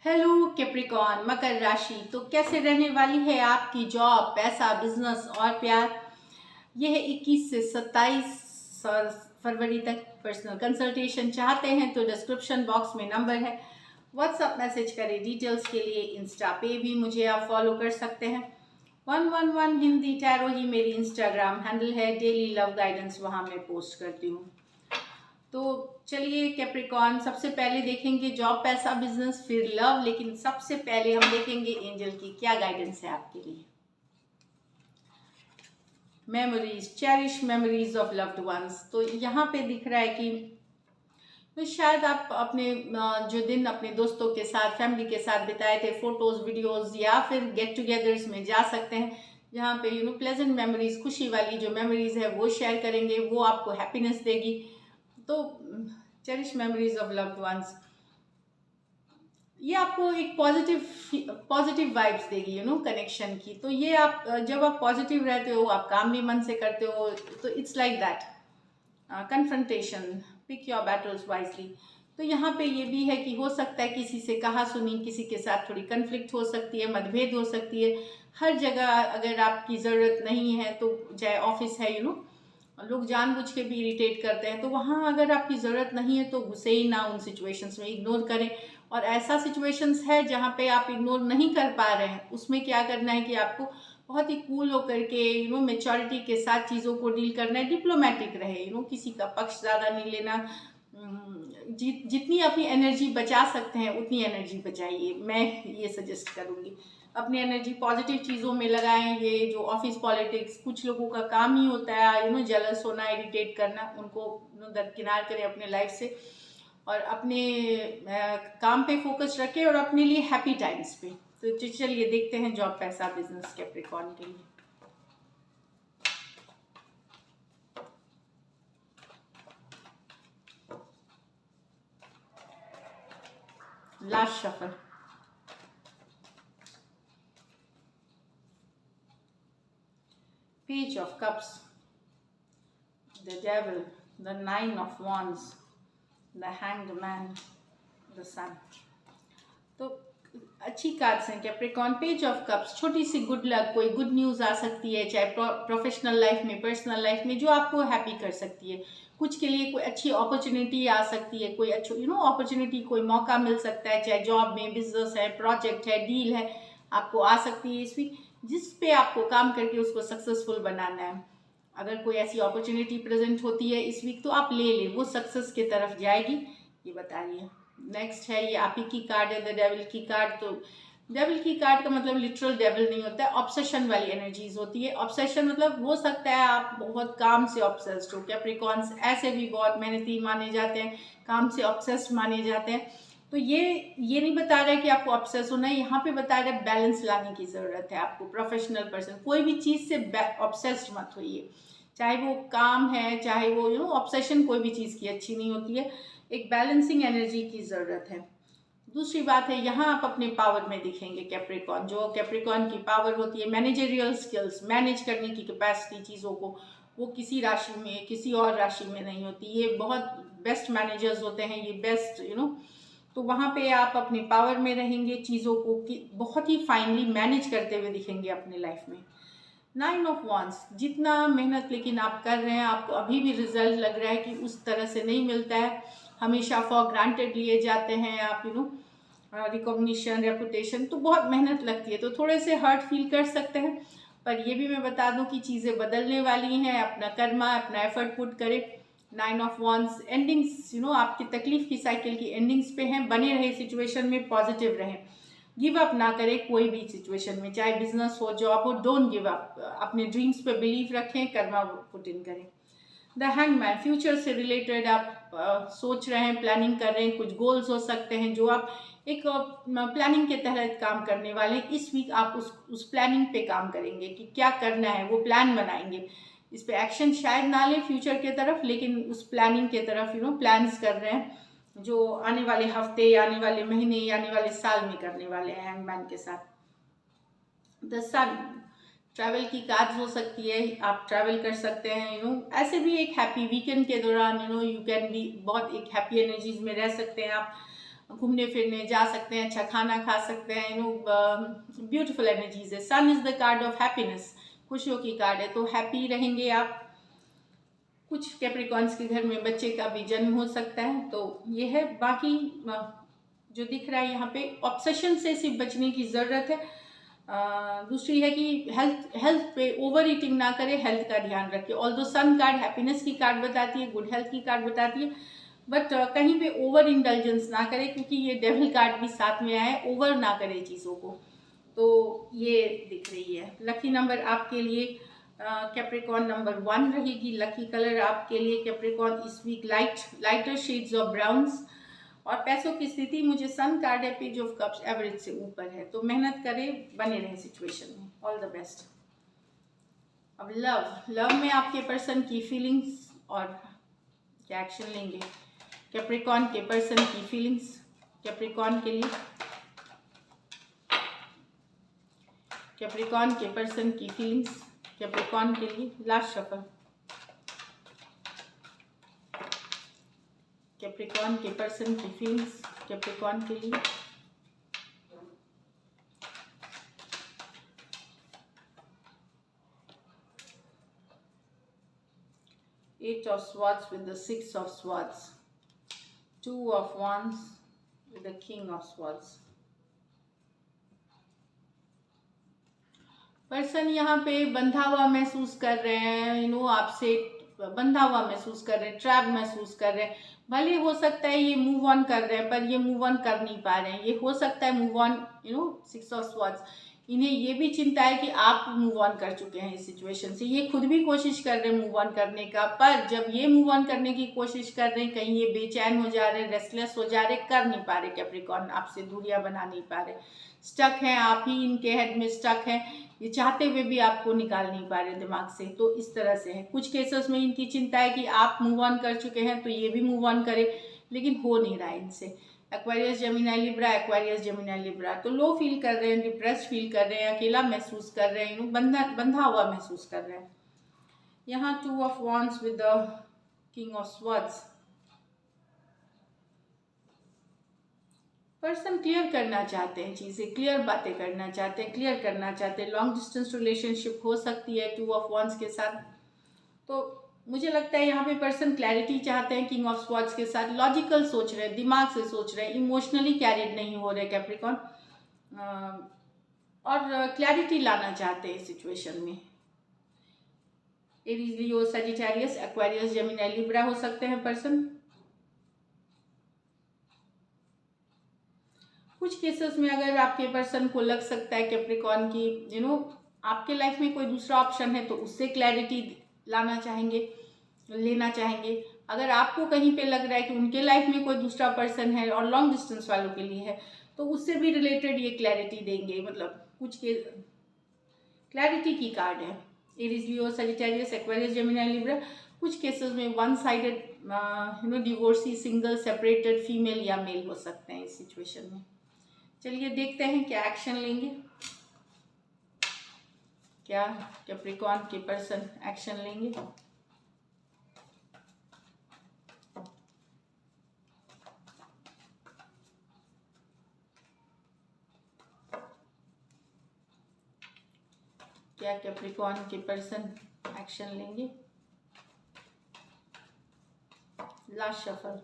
Hello Capricorn मकर राशि। तो कैसे रहने वाली है आपकी जॉब, पैसा, बिजनेस और प्यार। यह है 21 से 27 फरवरी तक। पर्सनल कंसल्टेशन चाहते हैं तो डिस्क्रिप्शन बॉक्स में नंबर है, व्हाट्सएप मैसेज करें डिटेल्स के लिए। इंस्टा पे भी मुझे आप फॉलो कर सकते हैं। 111 हिंदी टैरो ही मेरी इंस्टाग्राम हैंडल है। डेली लव गाइडेंस वहाँ मैं पोस्ट करती हूँ। तो चलिए कैप्रिकॉन, सबसे पहले देखेंगे जॉब, पैसा, बिजनेस, फिर लव। लेकिन सबसे पहले हम देखेंगे एंजल की क्या गाइडेंस है आपके लिए। Memories, cherish memories of loved ones. तो यहाँ पे दिख रहा है कि तो शायद आप अपने जो दिन अपने दोस्तों के साथ, फैमिली के साथ बिताए थे, फोटोज, वीडियोस या फिर गेट टुगेदर्स में जा सकते हैं, जहाँ पे प्लेजेंट मेमोरीज, खुशी वाली जो मेमोरीज है वो शेयर करेंगे, वो आपको हैप्पीनेस देगी। तो cherish memories of loved ones, ये आपको एक पॉजिटिव वाइब्स देगी कनेक्शन की। तो ये आप जब आप पॉजिटिव रहते हो, आप काम भी मन से करते हो, तो it's like that confrontation, pick your battles wisely. तो यहाँ पे ये भी है कि हो सकता है किसी से कहा सुनी, किसी के साथ थोड़ी कन्फ्लिक्ट हो सकती है, मतभेद हो सकती है। हर जगह अगर आपकी ज़रूरत नहीं है, तो चाहे ऑफिस है लोग जानबूझ के भी इरिटेट करते हैं, तो वहाँ अगर आपकी ज़रूरत नहीं है तो घुसे ही ना उन सिचुएशंस में, इग्नोर करें। और ऐसा सिचुएशंस है जहाँ पे आप इग्नोर नहीं कर पा रहे हैं, उसमें क्या करना है कि आपको बहुत ही कूल होकर के मेच्योरिटी के साथ चीज़ों को डील करना है। डिप्लोमेटिक रहे, किसी का पक्ष ज़्यादा नहीं लेना। जितनी अपनी एनर्जी बचा सकते हैं उतनी एनर्जी बचाइए, मैं ये सजेस्ट करूँगी। अपनी एनर्जी पॉजिटिव चीज़ों में लगाएं। ये जो ऑफिस पॉलिटिक्स, कुछ लोगों का काम ही होता है जेलस होना, इरिटेट करना, उनको दरकिनार करें अपने लाइफ से और अपने काम पे फोकस रखें और अपने लिए हैप्पी टाइम्स पे। तो चलिए देखते हैं जॉब, पैसा, बिजनेस कैप्रिकॉर्न के लिए। Last shuffle, Page of Cups, the Devil, the Nine of Wands, the Hanged Man, the Sun। तो अच्छी कार्ड्स हैं कैप्रिकॉर्न। पेज ऑफ कप्स, छोटी सी गुड लक, कोई गुड न्यूज़ आ सकती है, चाहे प्रोफेशनल लाइफ में, पर्सनल लाइफ में, जो आपको हैप्पी कर सकती है। कुछ के लिए कोई अच्छी अपॉर्चुनिटी आ सकती है, कोई अच्छी अपॉर्चुनिटी, कोई मौका मिल सकता है, चाहे जॉब में, बिजनेस है, प्रोजेक्ट है, डील है, आपको आ सकती है इस वीक, जिस पे आपको काम करके उसको सक्सेसफुल बनाना है। अगर कोई ऐसी अपॉर्चुनिटी प्रेजेंट होती है इस वीक, तो आप ले लें, वो सक्सेस की तरफ जाएगी, ये बताइए। नेक्स्ट है, ये आप ही की कार्ड है, द डेविल की कार्ड। तो डेविल की कार्ड का मतलब लिटरल डेविल नहीं होता है, ऑब्सेशन वाली एनर्जीज होती है। ऑब्सेशन मतलब हो सकता है आप बहुत काम से ऑब्सेस्ड हो। कैप्रिकॉर्न्स ऐसे भी बहुत मेहनती माने जाते हैं, काम से ऑब्सेस्ड माने जाते हैं। तो ये नहीं बता रहा है कि आपको ऑब्सेस होना है, यहाँ पे बता रहा है बैलेंस लाने की ज़रूरत है आपको। प्रोफेशनल पर्सन, कोई भी चीज़ से ऑब्सेस्ड मत होइए, चाहे वो काम है, चाहे वो ऑब्सेशन कोई भी चीज़ की अच्छी नहीं होती है। एक बैलेंसिंग एनर्जी की ज़रूरत है। दूसरी बात है, यहाँ आप अपने पावर में दिखेंगे कैप्रिकॉर्न। जो कैप्रिकॉर्न की पावर होती है, मैनेजरियल स्किल्स, मैनेज करने की कैपेसिटी चीज़ों को, वो किसी राशि में, किसी और राशि में नहीं होती। ये बहुत बेस्ट मैनेजर्स होते हैं, ये बेस्ट तो वहाँ पे आप अपने पावर में रहेंगे, चीज़ों को बहुत ही फाइनली मैनेज करते हुए दिखेंगे अपने लाइफ में। 9 ऑफ वांड्स, जितना मेहनत लेकिन आप कर रहे हैं, आपको अभी भी रिजल्ट लग रहा है कि उस तरह से नहीं मिलता है, हमेशा फॉर ग्रांटेड लिए जाते हैं आप, रिकॉग्निशन, रेपुटेशन, तो बहुत मेहनत लगती है, तो थोड़े से हर्ट फील कर सकते हैं। पर ये भी मैं बता दूं कि चीज़ें बदलने वाली हैं, अपना कर्मा, अपना एफर्ट पुट करें। 9 ऑफ वांड्स, एंडिंग्स, आपकी तकलीफ की साइकिल की एंडिंग्स पे हैं, बने रहे सिचुएशन में, पॉजिटिव रहें, गिव अप ना करें कोई भी सिचुएशन में, चाहे बिजनेस हो, जॉब हो, डोंट गिव अप, अपने ड्रीम्स पे बिलीव रखें, कर्मा पुट इन करें। द हैंगमैन, फ्यूचर से रिलेटेड आप सोच रहे हैं, प्लानिंग कर रहे हैं, कुछ गोल्स हो सकते हैं जो आप एक प्लानिंग के तहत काम करने वाले हैं। इस वीक आप उस प्लानिंग पे काम करेंगे कि क्या करना है, वो प्लान बनाएंगे। इस पे एक्शन शायद ना लें फ्यूचर के तरफ, लेकिन उस प्लानिंग के तरफ प्लान्स कर रहे हैं, जो आने वाले हफ्ते, आने वाले महीने, आने वाले साल में करने वाले हैं हैंगमैन के साथ। द सन, ट्रैवल की कार्ड्स हो सकती है, आप ट्रैवल कर सकते हैं, ऐसे भी एक हैप्पी वीकेंड के दौरान यू कैन बी बहुत एक हैप्पी एनर्जीज में रह सकते हैं आप। घूमने फिरने जा सकते हैं, अच्छा खाना खा सकते हैं, ब्यूटीफुल एनर्जीज है। Sun is the card of happiness, खुशियों की कार्ड है, तो हैप्पी रहेंगे आप। कुछ कैप्रिकॉन्स के घर में बच्चे का भी जन्म हो सकता है, तो ये है। बाकी जो दिख रहा है यहाँ पे, ऑब्सेशन से सिर्फ बचने की ज़रूरत है। दूसरी है कि हेल्थ पे ओवर ईटिंग ना करें, हेल्थ का ध्यान रखें। ऑल्दो सन कार्ड हैप्पीनेस की कार्ड बताती है, गुड हेल्थ की कार्ड बताती है, बट कहीं पे ओवर इंडल्जेंस ना करें, क्योंकि ये डेविल कार्ड भी साथ में आया है, ओवर ना करें चीज़ों को। तो ये दिख रही है। लकी नंबर आपके लिए कैप्रिकॉन नंबर 1 रहेगी। लकी कलर आपके लिए कैप्रिकॉन इस week lighter shades of browns. और पैसों की स्थिति मुझे सन कार्ड है, पेज ऑफ कप्स एवरेज से ऊपर है, तो मेहनत करें, बने रहें सिचुएशन में। All the best. अब लव में आपके पर्सन की फीलिंग्स और क्या एक्शन लेंगे। कैप्रिकॉन के पर्सन की फीलिंग्स कैप्रिकॉन के लिए, कैप्रिकॉन के पर्सन की फीलिंग्स कैप्रिकॉन के लिए। Last shuffle. कैप्रिकॉन के पर्सन की फीलिंग्स कैप्रिकॉन के लिए। Eight of Swords with the Six of Swords. Two of Wands with the King of Swords. Person यहाँ पे बंधा हुआ महसूस कर रहे हैं, आपसे बंधा हुआ महसूस कर रहे हैं, ट्रैप महसूस कर रहे हैं। भले हो सकता है ये मूव ऑन कर रहे हैं, पर ये मूव ऑन कर नहीं पा रहे हैं। ये हो सकता है move on, six of swords, इन्हें ये भी चिंता है कि आप मूव ऑन कर चुके हैं इस सिचुएशन से। ये खुद भी कोशिश कर रहे हैं मूव ऑन करने का, पर जब ये मूव ऑन करने की कोशिश कर रहे हैं, कहीं ये बेचैन हो जा रहे हैं, रेस्टलेस हो जा रहे, कर नहीं पा रहे। कैप्रिकॉन आपसे दूरियां बना नहीं पा रहे, स्टक हैं, आप ही इनके हेड में स्टक हैं। ये चाहते हुए भी आपको निकाल नहीं पा रहे दिमाग से, तो इस तरह से है। कुछ केसेस में इनकी चिंता है कि आप मूव ऑन कर चुके हैं, तो ये भी मूव ऑन करें, लेकिन हो नहीं रहा है इनसे। Aquarius Gemini Libra, Aquarius Gemini Libra, तो लो फील कर रहे हैं, डिप्रेस फील कर रहे हैं, अकेला महसूस कर रहे हैं, बंधा हुआ महसूस कर रहे हैं। यहाँ 2 of wands with the king of swords. Person clear करना चाहते हैं चीज़ें, क्लियर बातें करना चाहते हैं, क्लियर करना चाहते हैं। लॉन्ग डिस्टेंस रिलेशनशिप हो सकती है 2 ऑफ वॉन्ड्स के साथ। तो मुझे लगता है यहाँ पे पर्सन क्लैरिटी चाहते हैं किंग ऑफ स्वॉर्ड्स के साथ। लॉजिकल सोच रहे हैं, दिमाग से सोच रहे हैं, इमोशनली कैरिड नहीं हो रहे कैप्रिकॉन, और क्लैरिटी लाना चाहते हैं सिचुएशन में। एरीज, लियो, सजिटेरियस, एक्वेरियस, जेमिनी, लिब्रा हो सकते हैं पर्सन। कुछ केसेस में अगर आपके पर्सन को लग सकता है कैप्रिकॉन की आपके लाइफ में कोई दूसरा ऑप्शन है, तो उससे क्लैरिटी लाना चाहेंगे, लेना चाहेंगे। अगर आपको कहीं पे लग रहा है कि उनके लाइफ में कोई दूसरा पर्सन है और लॉन्ग डिस्टेंस वालों के लिए है, तो उससे भी रिलेटेड ये क्लैरिटी देंगे। मतलब कुछ के क्लैरिटी की कार्ड है। एरीज, लियो, सजिटेरियस, एक्वेरियस, जेमिनी, लिब्रा। कुछ केसेस में one sided divorcee, single, separated female या मेल हो सकते हैं इस सिचुएशन में। चलिए देखते हैं क्या एक्शन लेंगे, क्या कैप्रिकॉन के पर्सन एक्शन लेंगे। क्या कैप्रिकॉन के पर्सन एक्शन लेंगे। Last shuffle.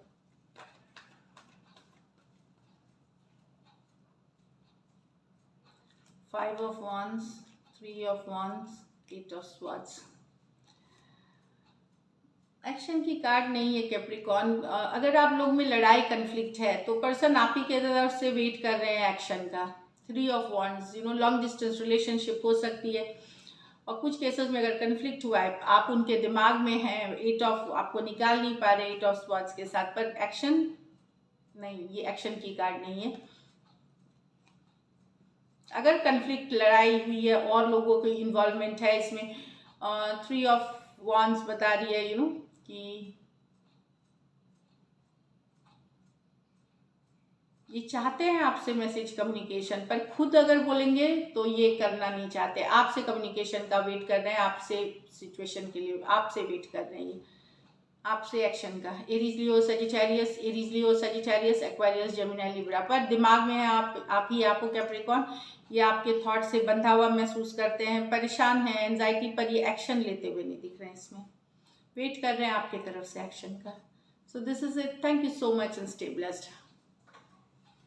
Five of wands, 3 of wands, 8 of swords. Action की कार्ड नहीं है कैप्रिकॉन। अगर आप लोग में लड़ाई कन्फ्लिक्ट है, तो पर्सन आप ही के तरफ से वेट कर रहे हैं एक्शन का। 3 of wands, long distance relationship हो सकती है, और कुछ केसेस में अगर कन्फ्लिक्ट हुआ है, आप उनके दिमाग में हैं, 8 ऑफ आपको निकाल नहीं पा रहे 8 ऑफ स्वॉर्ड्स के साथ, पर एक्शन नहीं, ये एक्शन की कार्ड नहीं है। अगर कन्फ्लिक्ट, लड़ाई हुई है और लोगों की इन्वॉल्वमेंट है इसमें, 3 ऑफ वॉन्ड्स बता रही है कि ये चाहते हैं आपसे मैसेज कम्युनिकेशन, पर खुद अगर बोलेंगे तो ये करना नहीं चाहते। आपसे कम्युनिकेशन का वेट कर रहे हैं, आपसे सिचुएशन के लिए आपसे वेट कर रहे हैं, ये आपसे एक्शन का, Aries Leo Sagittarius, Aries Leo Sagittarius, Aquarius, Gemini, Libra. पर दिमाग में है आप ही आपको कैप्रिकॉर्न, ये आपके थॉट से बंधा हुआ महसूस करते हैं, परेशान हैं, एंजाइटी, पर ये एक्शन लेते हुए नहीं दिख रहे हैं। इसमें वेट कर रहे हैं आपकी तरफ से एक्शन का। So this is it, thank you so much and stay blessed.